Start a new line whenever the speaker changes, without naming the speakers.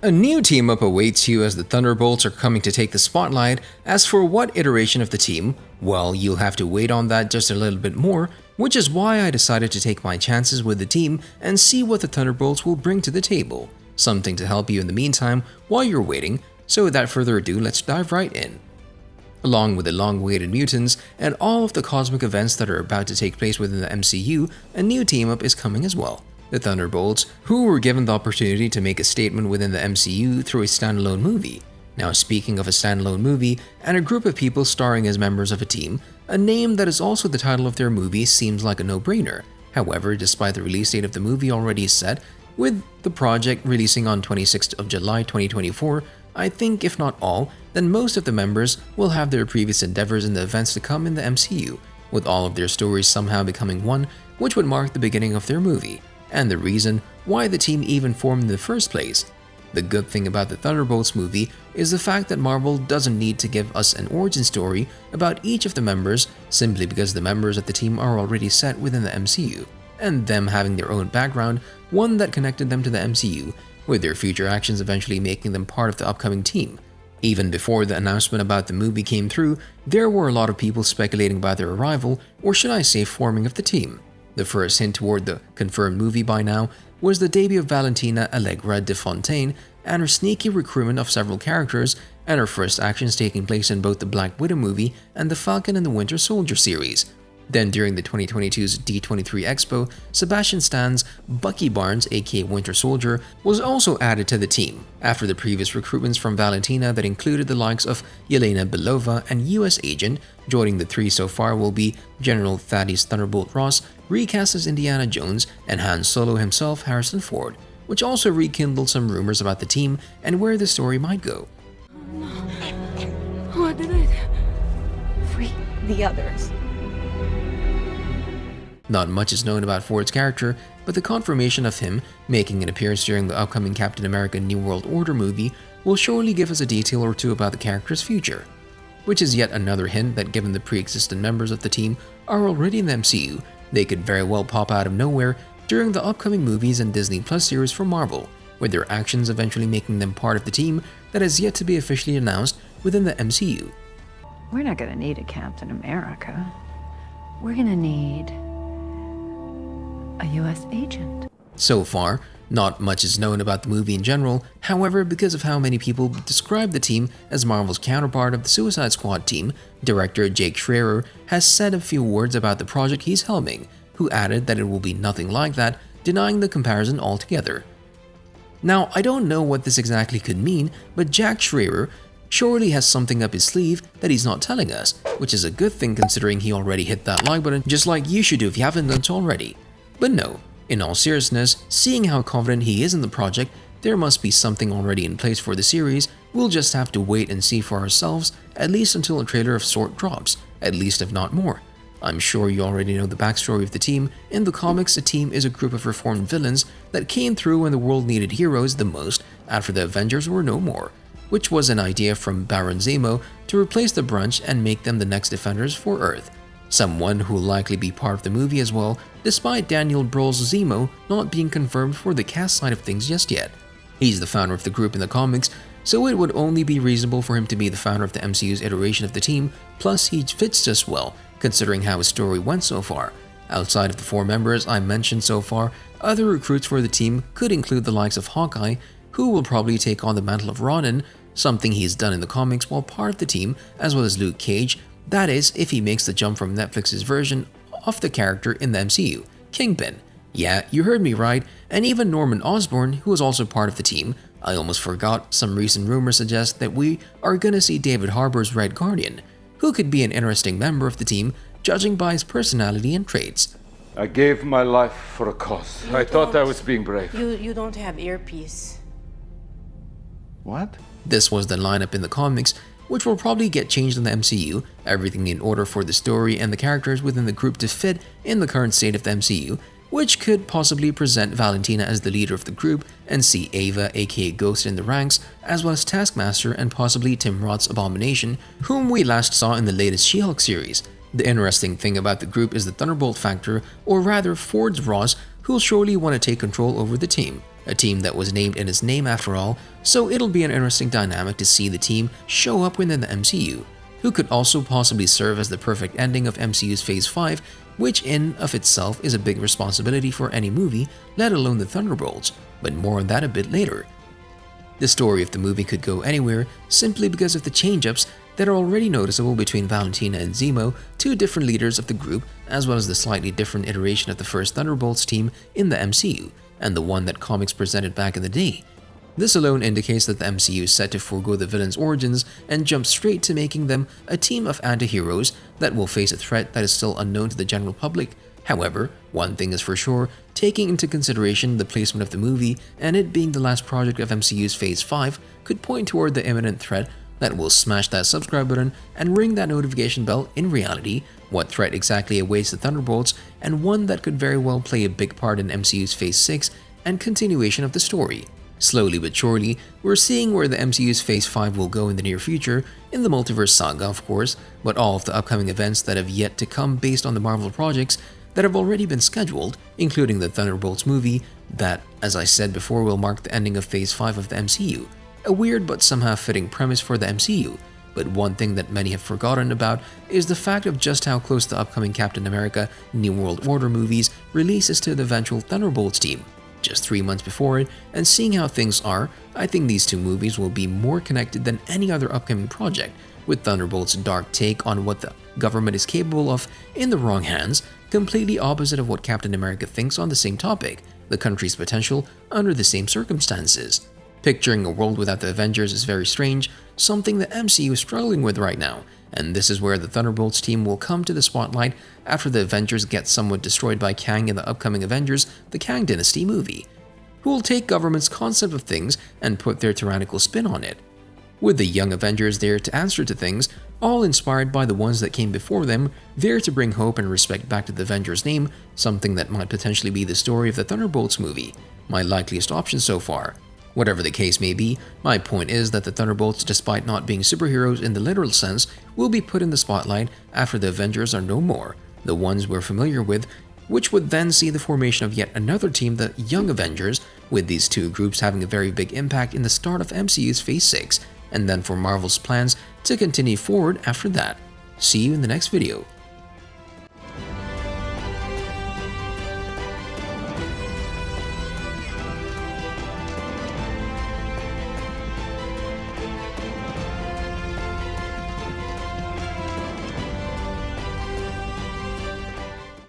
A new team-up awaits you as the Thunderbolts are coming to take the spotlight. As for what iteration of the team, well, you'll have to wait on that just a little bit more, which is why I decided to take my chances with the team and see what the Thunderbolts will bring to the table. Something to help you in the meantime while you're waiting, so without further ado, let's dive right in. Along with the long-awaited mutants and all of the cosmic events that are about to take place within the MCU, a new team-up is coming as well. The Thunderbolts, who were given the opportunity to make a statement within the MCU through a standalone movie. Now, speaking of a standalone movie and a group of people starring as members of a team, a name that is also the title of their movie seems like a no-brainer. However, despite the release date of the movie already set, with the project releasing on 26th of July 2024, I think if not all, then most of the members will have their previous endeavors in the events to come in the MCU, with all of their stories somehow becoming one, which would mark the beginning of their movie, and the reason why the team even formed in the first place. The good thing about the Thunderbolts movie is the fact that Marvel doesn't need to give us an origin story about each of the members simply because the members of the team are already set within the MCU, and them having their own background, one that connected them to the MCU, with their future actions eventually making them part of the upcoming team. Even before the announcement about the movie came through, there were a lot of people speculating about their arrival, or should I say forming of the team. The first hint toward the confirmed movie by now was the debut of Valentina Allegra de Fontaine and her sneaky recruitment of several characters, and her first actions taking place in both the Black Widow movie and the Falcon and the Winter Soldier series. Then during the 2022's D23 Expo, Sebastian Stan's Bucky Barnes aka Winter Soldier was also added to the team, after the previous recruitments from Valentina that included the likes of Yelena Belova and US Agent. Joining the three so far will be General Thaddeus Thunderbolt Ross, recast as Indiana Jones, and Han Solo himself, Harrison Ford, which also rekindled some rumors about the team and where the story might go.
What did I do? Free the others.
Not much is known about Ford's character, but the confirmation of him making an appearance during the upcoming Captain America New World Order movie will surely give us a detail or two about the character's future. Which is yet another hint that given the pre-existent members of the team are already in the MCU, they could very well pop out of nowhere during the upcoming movies and Disney Plus series from Marvel, with their actions eventually making them part of the team that has yet to be officially announced within the MCU.
We're not gonna need a Captain America. We're gonna need a US agent.
So far, not much is known about the movie in general. However, because of how many people describe the team as Marvel's counterpart of the Suicide Squad team, director Jake Schreier has said a few words about the project he's helming, who added that it will be nothing like that, denying the comparison altogether. Now, I don't know what this exactly could mean, but Jack Schreier surely has something up his sleeve that he's not telling us, which is a good thing considering he already hit that like button, just like you should do if you haven't done so already. But no, in all seriousness, seeing how confident he is in the project, there must be something already in place for the series. We'll just have to wait and see for ourselves, at least until a trailer of sort drops, at least if not more. I'm sure you already know the backstory of the team. In the comics, a team is a group of reformed villains that came through when the world needed heroes the most after the Avengers were no more, which was an idea from Baron Zemo to replace the Brunch and make them the next defenders for Earth. Someone who will likely be part of the movie as well, despite Daniel Bruhl's Zemo not being confirmed for the cast side of things just yet. He's the founder of the group in the comics, so it would only be reasonable for him to be the founder of the MCU's iteration of the team, plus he fits just well, considering how his story went so far. Outside of the four members I mentioned so far, other recruits for the team could include the likes of Hawkeye, who will probably take on the mantle of Ronin, something he's done in the comics while part of the team, as well as Luke Cage. That is, if he makes the jump from Netflix's version of the character in the MCU, Kingpin. Yeah, you heard me right, and even Norman Osborn, who is also part of the team. I almost forgot, some recent rumors suggest that we are gonna see David Harbour's Red Guardian, who could be an interesting member of the team, judging by his personality and traits.
I gave my life for a cause. I thought I was being brave.
You don't have earpiece.
What?
This was the lineup in the comics, which will probably get changed in the MCU, everything in order for the story and the characters within the group to fit in the current state of the MCU, which could possibly present Valentina as the leader of the group and see Ava aka Ghost in the ranks, as well as Taskmaster and possibly Tim Roth's Abomination, whom we last saw in the latest She-Hulk series. The interesting thing about the group is the Thunderbolt factor, or rather Ford's Ross, who'll surely want to take control over the team. a team that was named in its name after all, so it'll be an interesting dynamic to see the team show up within the MCU, who could also possibly serve as the perfect ending of MCU's Phase 5, which in of itself is a big responsibility for any movie, let alone the Thunderbolts, but more on that a bit later. The story of the movie could go anywhere simply because of the change-ups that are already noticeable between Valentina and Zemo, two different leaders of the group, as well as the slightly different iteration of the first Thunderbolts team in the MCU, and the one that comics presented back in the day. This alone indicates that the MCU is set to forego the villains' origins and jump straight to making them a team of anti-heroes that will face a threat that is still unknown to the general public. However, one thing is for sure, taking into consideration the placement of the movie and it being the last project of MCU's Phase 5 could point toward the imminent threat that will smash that subscribe button and ring that notification bell. In reality, what threat exactly awaits the Thunderbolts, and one that could very well play a big part in MCU's Phase 6 and continuation of the story. Slowly but surely, we're seeing where the MCU's Phase 5 will go in the near future, in the multiverse saga of course, but all of the upcoming events that have yet to come based on the Marvel projects that have already been scheduled, including the Thunderbolts movie that, as I said before, will mark the ending of Phase 5 of the MCU. A weird but somehow fitting premise for the MCU, but one thing that many have forgotten about is the fact of just how close the upcoming Captain America New World Order movies release is to the eventual Thunderbolts team. Just 3 months before it, and seeing how things are, I think these two movies will be more connected than any other upcoming project, with Thunderbolts' dark take on what the government is capable of in the wrong hands, completely opposite of what Captain America thinks on the same topic, the country's potential under the same circumstances. Picturing a world without the Avengers is very strange, something the MCU is struggling with right now, and this is where the Thunderbolts team will come to the spotlight after the Avengers get somewhat destroyed by Kang in the upcoming Avengers, the Kang Dynasty movie, who will take government's concept of things and put their tyrannical spin on it, with the young Avengers there to answer to things, all inspired by the ones that came before them, there to bring hope and respect back to the Avengers name, something that might potentially be the story of the Thunderbolts movie, my likeliest option so far. Whatever the case may be, my point is that the Thunderbolts, despite not being superheroes in the literal sense, will be put in the spotlight after the Avengers are no more, the ones we're familiar with, which would then see the formation of yet another team, the Young Avengers, with these two groups having a very big impact in the start of MCU's Phase 6, and then for Marvel's plans to continue forward after that. See you in the next video.